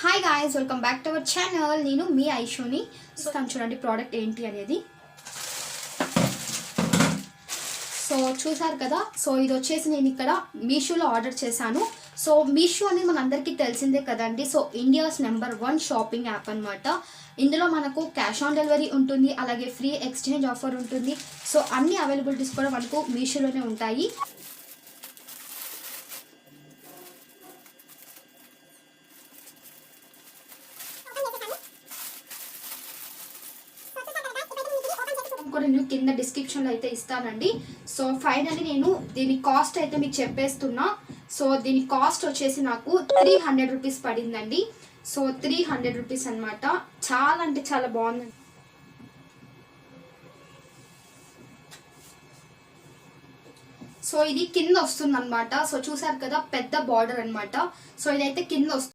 Hi guys, welcome back to our channel. నేను మీ ఐషోని. So తను చూడండి ప్రోడక్ట్ ఏంటి అనేది. సో చూసారు కదా. సో ఇది వచ్చేసి నేను ఇక్కడ మీషోలో ఆర్డర్ చేశాను. సో మీషో అనేది మన అందరికీ తెలిసిందే కదండి. సో ఇండియాస్ #1 షాపింగ్ యాప్ అనమాట. ఇందులో మనకు క్యాష్ ఆన్ డెలివరీ ఉంటుంది, అలాగే ఫ్రీ ఎక్స్చేంజ్ ఆఫర్ ఉంటుంది. సో అన్ని అవైలబిలిటీస్ కూడా మనకు మీషోలోనే ఉంటాయి. కూడా నేను కింద డిస్క్రిప్షన్లో అయితే ఇస్తానండి. సో ఫైనల్లీ నేను దీని కాస్ట్ అయితే మీకు చెప్పేస్తున్నా. సో దీని కాస్ట్ వచ్చేసి నాకు 300 రూపీస్ పడిందండి. సో 300 రూపీస్ అనమాట. చాలా అంటే చాలా బాగుంది. సో ఇది కింద వస్తుంది అనమాట. సో చూసారు కదా, పెద్ద బార్డర్ అనమాట. సో ఇదైతే కింద వస్తుంది.